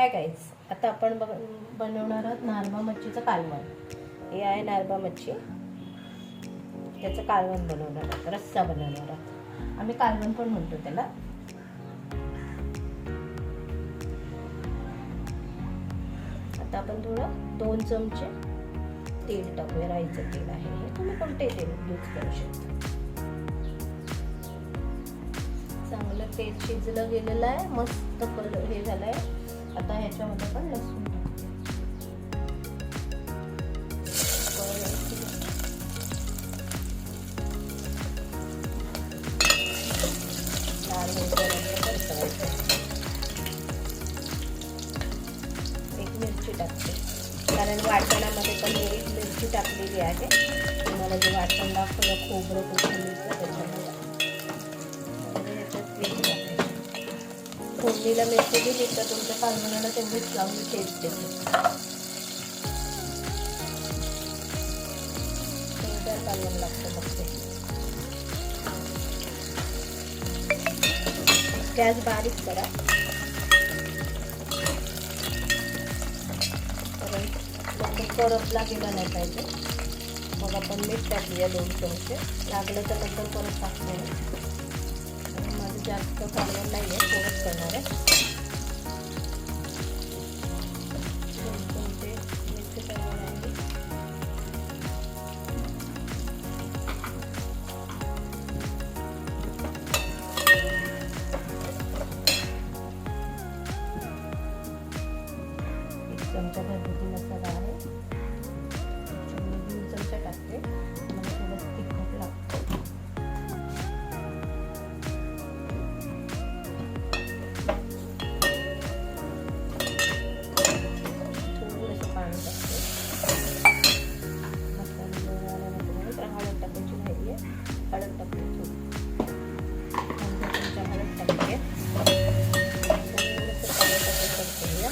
Hi guys, आता आपण बनवणार आहोत नारबा मच्छीचं कालवण. हे आहे नारबा मच्छी, त्याचं कालवण बनवणार आहोत, रस्सा बनवणार आहोत. आम्ही कालवण पण म्हणतो त्याला. आता आपण थोडं 2 चमचे तेल टाकूया. राईचं तेल आहे हे, तुम्ही कोणतेही तेल यूज करू शकता. चांगलं तेल शिजलं गेलेलं आहे, मस्त कलर हे झालंय. आता ह्याच्यामध्ये पण लसूण लाल होईपर्यंत परतवायचं. एक मिरची टाकते, कारण वाटणामध्ये पण मी एक मिरची टाकलेली आहे. तुम्हाला जे वाटण दाखवलं खोबरं कोथिंबीरचं त्याच्यामध्ये फोडणीला मिरची दिली तर तुमच्या कालवणाला तेवढीच चांगली टेस्ट येते. कालवण लागतं बघते. गॅस बारीक करा, करपला गेला नाही पाहिजे. मग आपण मीठ टाकूया 2 चमचे. लागलं तर नंतर परत टाकणार. माझं जास्त कालवण नाही आहे, थोडंच करणार आहे. 2 चमचे मिरची टाकणार आहे. चमचा घरगुती मसाला आहे, 2 चमचा टाकते. मला थोडं तिखट लागतं. थोडंसं पाणी टाकते. मसाला आल्यानंतर हळद टाकायची राहिली आहे. हळद टाकते थोडी, 2 चमचा हळद टाकते. थोडंसं पाणी टाकायचं करूया.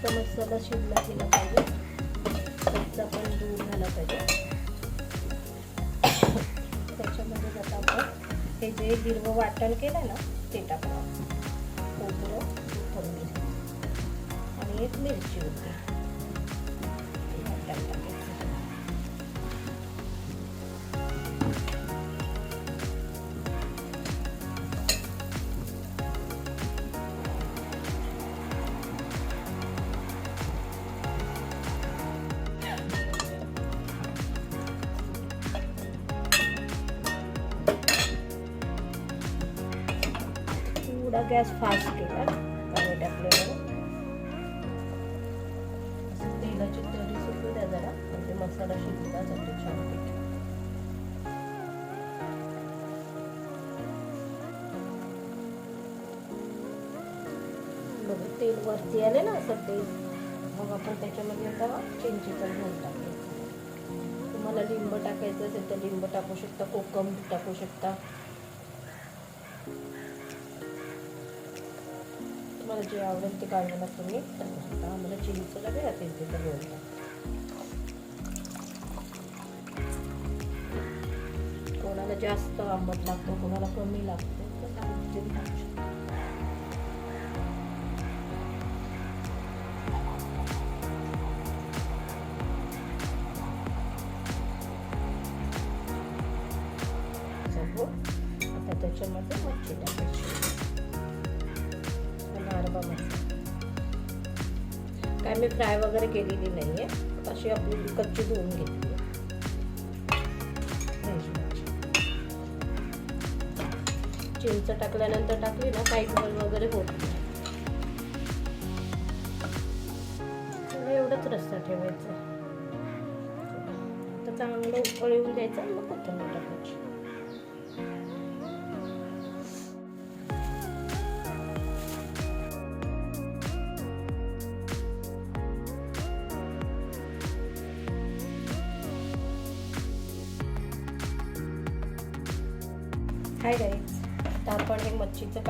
मसाला शिजला गेला पाहिजे, कच्चा पण दूर झाला पाहिजे. त्याच्यामध्ये आता आपण हे जे हिरवं वाटण केलं ना ते टाकणार. खोबरं फोडणी आणि एक मिरची होती वाटण टाकायचं. थोडा गॅस फास्ट केला पाणी टाकल्यावर. तेलाची तरी सुटू द्या जरा, म्हणजे मसाला शिजला जातो छानपैकी. बघा तेल वरती आले ना असं तेल. मग आपण त्याच्यामध्ये आता चिंचेचा घोल टाकायचा. तुम्हाला लिंब टाकायचं असेल तर लिंब टाकू शकता, कोकम टाकू शकता. तुम्हाला जे आवडेल ते काढण्याला तुम्ही टाकू शकता. आम्हाला चिंचेला वेळा चिंचेचा घोल टाकतो. कोणाला जास्त आंबट लागतो, कोणाला कमी लागतो, तर टाकू शकतो. आता त्याच्यामध्ये मच्छी टाकायची. नारबा मच्छी काय मी फ्राय वगैरे केलेली नाहीये, अशी आपली कच्ची धुवून घेतली. चिंच टाकल्यानंतर टाकली ना काही घोल वगैरे होत नाही. एवढंच रस्सा ठेवायचा. तर चांगलं उकळून द्यायचं आणि मग कोथिंबीर टाकायची. हाय गाईज, तर आपण हे मच्छीचं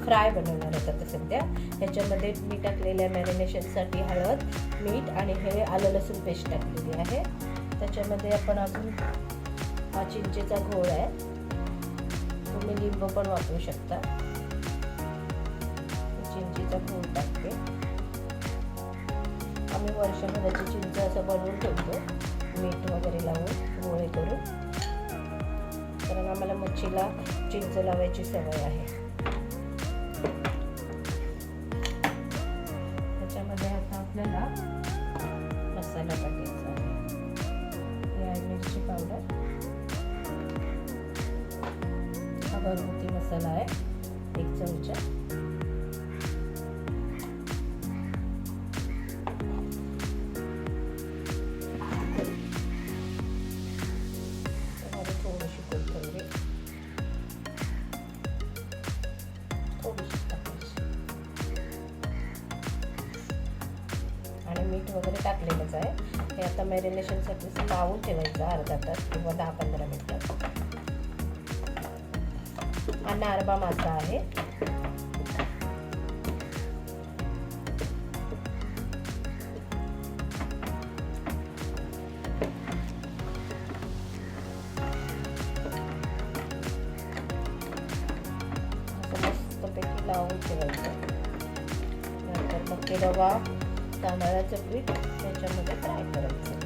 फ्राय बनवणार आहोत आता सध्या. ह्याच्यामध्ये मी टाकलेल्या मॅरिनेशनसाठी हळद, मीठ आणि हे आलं लसूण पेस्ट टाकलेली आहे. त्याच्यामध्ये आपण अजून हा चिंचेचा घोळ आहे, तुम्ही लिंबू पण वापरू शकता. चिंचेचा घोळ टाकते. आम्ही वर्षभराची चिंच असं बनवून ठेवतो, मीठ वगैरे लावून गोळे करून, कारण आम्हाला मच्छीला चिंच लावायची सवय आहे. त्याच्यामध्ये आता आपल्याला मसाला टाकायचा आहे. ही आहे मिरची पावडर, हा घरगुती मसाला आहे 1 चमचा. थोडीशी कोथिंबीर, थोडीशी टाकायची आणि मीठ वगैरे टाकलेलंच आहे. हे आता मॅरिनेशनसाठी लावून ठेवायचं अर्धा तास किंवा 10-15 मिनिटं. हा नारबा मासा आहे. मस्तपैकी लावून ठेवायचं. नंतर मग ते रवा, तांदळाचं पीठ त्याच्यामध्ये फ्राय करायचं.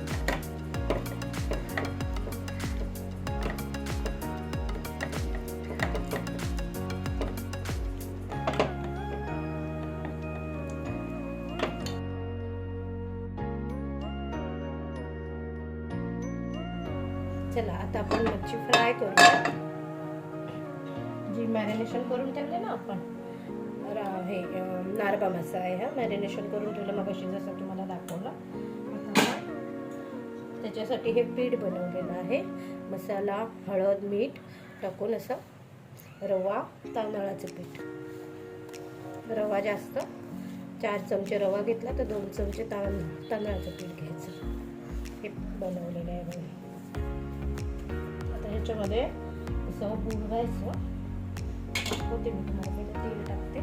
चला आता आपण मच्छी फ्राय करूया. जी मॅरिनेशन करून ठेवले ना आपण, हे नारबा मासा आहे हा, मॅरिनेशन करून ठेवलं मग अशी जसं तुम्हाला दाखवलं. आता त्याच्यासाठी हे पीठ बनवलेलं आहे. मसाला, हळद, मीठ टाकून असं रवा, तांदळाचं पीठ. रवा जास्त 4 चमचे रवा घेतला तर 2 चमचे तांदळाचं पीठ घ्यायचं. हे बनवलेलं आहे बघा. आता ह्याच्यामध्ये असं बुडवायचं. होते मी तुम्हाला पहिले तेल टाकते.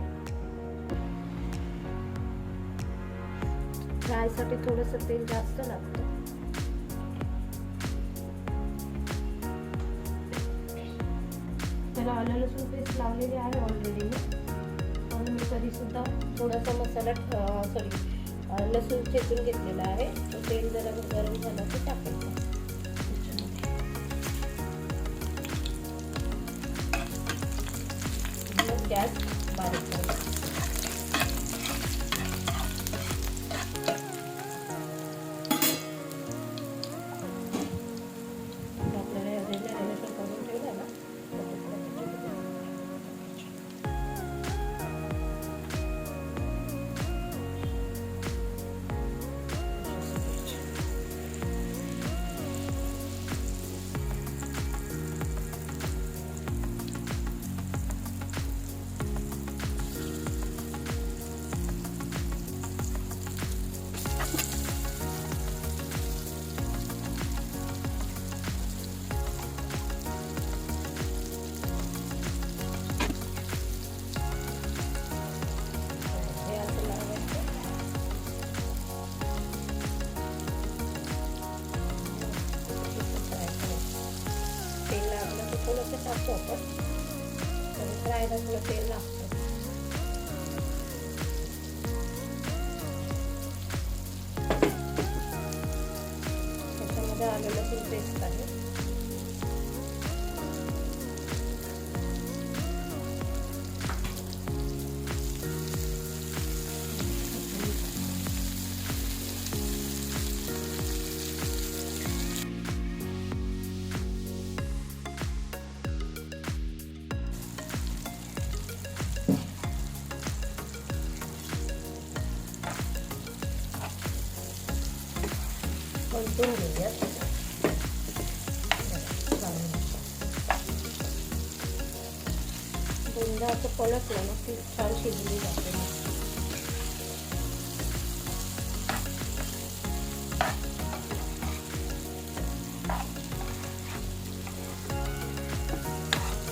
फ्रायसाठी थोडंसं तेल जास्त लागतं. त्याला आलं लसूण पेस्ट लावलेली आहे ऑलरेडी मी, पण मी तरीसुद्धा थोडासा मसाला लसूण ठेचून घेतलेला आहे. तो तेल जरा गरम झाला तर टाकायचं. गॅस बारीक करायचा. आपल्याला मॅरिनेशन करून ठेवलं ना, थोडंसं टाकतो आपण, तर फ्रायला थोडं तेल लागतं. त्याच्यामध्ये आलं लसूण पेस्ट आहे. परतून घेऊयात. दोनदा असं पलटलं ना ती छान शिजली जाते.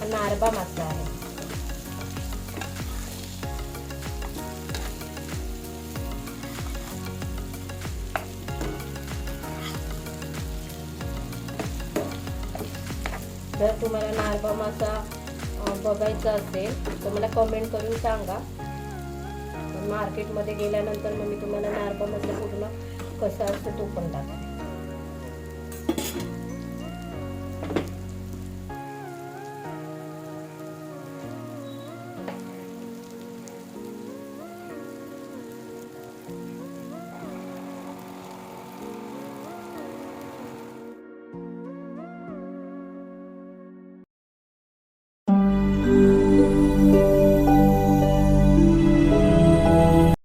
नारबा मासा आहे. जर तुम्हाला नारबा मासा बघायचा असेल तर मला कमेंट करून सांगा. मार्केटमध्ये गेल्यानंतर मग मी तुम्हाला नारबा मासा पूर्ण कसा असतो तो पण दाखवेन.